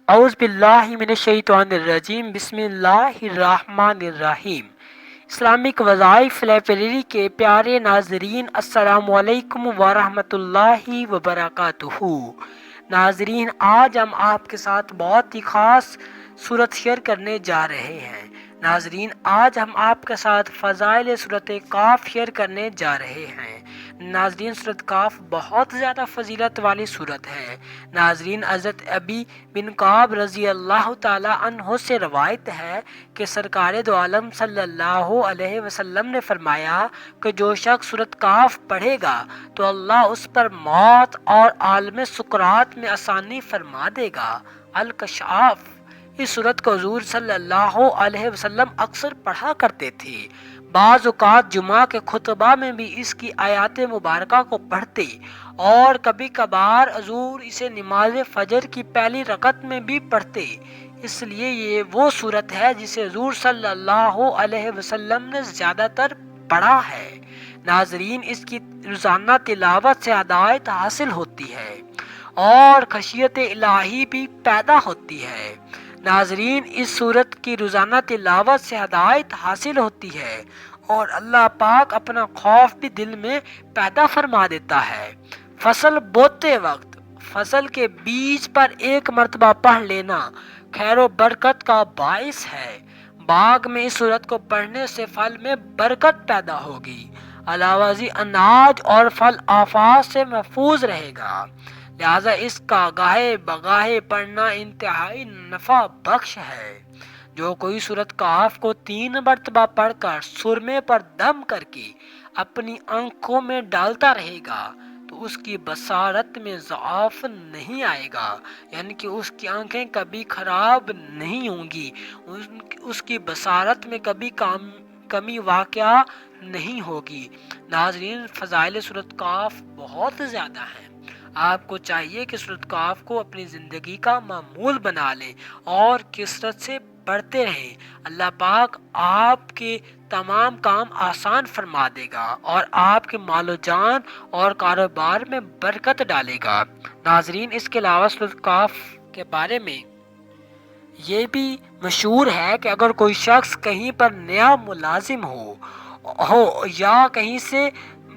اعوذ باللہ من الشیطان الرجیم، بسم اللہ الرحمن الرحیم۔ اسلامک وظائف لائبریری کے پیارے ناظرین، السلام علیکم ورحمۃ اللہ وبرکاتہ۔ ناظرین، آج ہم آپ کے ساتھ بہت ہی خاص صورت شیئر کرنے جا رہے ہیں۔ ناظرین، آج ہم آپ کے ساتھ فضائل صورت کاف شیئر کرنے جا رہے ہیں۔ ناظرین، صورت کاف بہت زیادہ فضیلت والی صورت ہے۔ ناظرین، حضرت ابی بن کعب رضی اللہ تعالی عنہ سے روایت ہے کہ سرکار دو عالم صلی اللہ علیہ وسلم نے فرمایا کہ جو شخص صورت کاف پڑھے گا تو اللہ اس پر موت اور عالم سکرات میں آسانی فرما دے گا۔ الکشاف، اس صورت کو حضور صلی اللہ علیہ وسلم اکثر پڑھا کرتے تھے۔ بعض اوقات جمعہ کے خطبہ میں بھی اس کی آیات مبارکہ کو پڑھتے اور کبھی کبھار حضور اسے نماز فجر کی پہلی رکعت میں بھی پڑھتے۔ اس لیے یہ وہ صورت ہے جسے حضور صلی اللہ علیہ وسلم نے زیادہ تر پڑھا ہے۔ ناظرین، اس کی روزانہ تلاوت سے ہدایت حاصل ہوتی ہے اور خشیت الہی بھی پیدا ہوتی ہے۔ ناظرین، اس صورت کی روزانہ تلاوت سے ہدایت حاصل ہوتی ہے اور اللہ پاک اپنا خوف بھی دل میں پیدا فرما دیتا ہے۔ فصل بوتے وقت فصل کے بیج پر ایک مرتبہ پڑھ لینا خیر و برکت کا باعث ہے۔ باغ میں اس صورت کو پڑھنے سے پھل میں برکت پیدا ہوگی، علاوہ ازیں اناج اور پھل آفات سے محفوظ رہے گا۔ لہذا اس کا گاہے بگاہے پڑھنا انتہائی نفع بخش ہے۔ جو کوئی صورت کاف کو 3 مرتبہ پڑھ کر سرمے پر دم کر کے اپنی آنکھوں میں ڈالتا رہے گا تو اس کی بصارت میں ضعف نہیں آئے گا، یعنی کہ اس کی آنکھیں کبھی خراب نہیں ہوں گی، اس کی بصارت میں کبھی کمی واقعہ نہیں ہوگی۔ ناظرین، فضائل صورت کاف بہت زیادہ ہیں۔ آپ کو چاہیے کہ صورت کاف کو اپنی زندگی کا معمول بنا لیں اور کثرت سے پڑھتے رہیں۔ اللہ پاک آپ کے تمام کام آسان فرما دے گا اور آپ کے مال و جان اور کاروبار میں برکت ڈالے گا۔ ناظرین، اس کے علاوہ صورت کاف کے بارے میں یہ بھی مشہور ہے کہ اگر کوئی شخص کہیں پر نیا ملازم ہو یا کہیں سے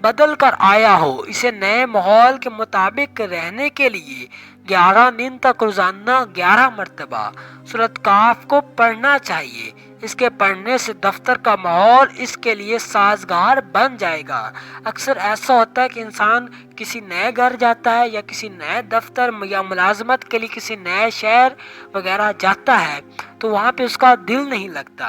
بدل کر آیا ہو، اسے نئے ماحول کے مطابق رہنے کے لیے 11 دن تک روزانہ 11 مرتبہ صورت کاف کو پڑھنا چاہیے۔ اس کے پڑھنے سے دفتر کا ماحول اس کے لیے سازگار بن جائے گا۔ اکثر ایسا ہوتا ہے کہ انسان کسی نئے گھر جاتا ہے یا کسی نئے دفتر یا ملازمت کے لیے کسی نئے شہر وغیرہ جاتا ہے تو وہاں پہ اس کا دل نہیں لگتا۔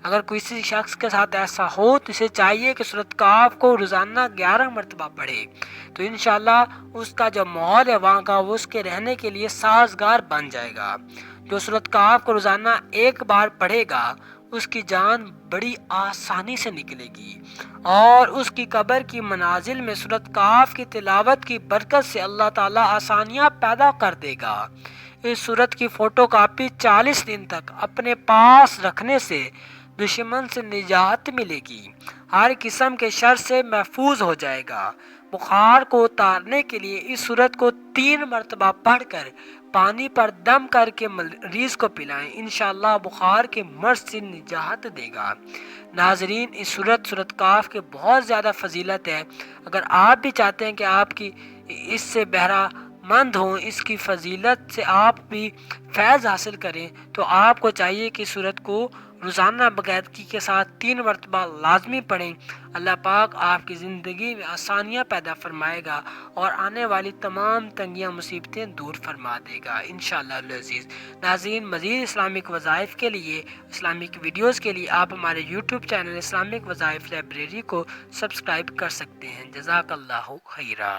اگر کسی شخص کے ساتھ ایسا ہو تو اسے چاہیے کہ صورت کاف کو روزانہ 11 مرتبہ پڑھے، تو انشاءاللہ اس کا جو ماحول ہے وہاں کا وہ اس کے رہنے کے لیے سازگار بن جائے گا۔ جو صورت کاف کو روزانہ ایک بار پڑھے گا اس کی جان بڑی آسانی سے نکلے گی اور اس کی قبر کی منازل میں صورت کاف کی تلاوت کی برکت سے اللہ تعالیٰ آسانیاں پیدا کر دے گا۔ اس صورت کی فوٹو کاپی 40 دن تک اپنے پاس رکھنے سے دشمن سے نجات ملے گی، ہر قسم کے شر سے محفوظ ہو جائے گا۔ بخار کو اتارنے کے لیے اس صورت کو 3 مرتبہ پڑھ کر پانی پر دم کر کے مریض کو پلائیں، انشاءاللہ بخار کے مرض سے نجات دے گا۔ ناظرین، اس صورت کاف کے بہت زیادہ فضیلت ہے۔ اگر آپ بھی چاہتے ہیں کہ آپ کی اس سے بہرہ مند ہوں، اس کی فضیلت سے آپ بھی فیض حاصل کریں، تو آپ کو چاہیے کہ صورت کو روزانہ باقاعدگی کے ساتھ 3 مرتبہ لازمی پڑھیں۔ اللہ پاک آپ کی زندگی میں آسانیاں پیدا فرمائے گا اور آنے والی تمام تنگیاں مصیبتیں دور فرما دے گا انشاءاللہ العزیز۔ ناظرین، مزید اسلامک وظائف کے لیے، اسلامک ویڈیوز کے لیے آپ ہمارے یوٹیوب چینل اسلامک وظائف لائبریری کو سبسکرائب کر سکتے ہیں۔ جزاک اللہ خیرہ۔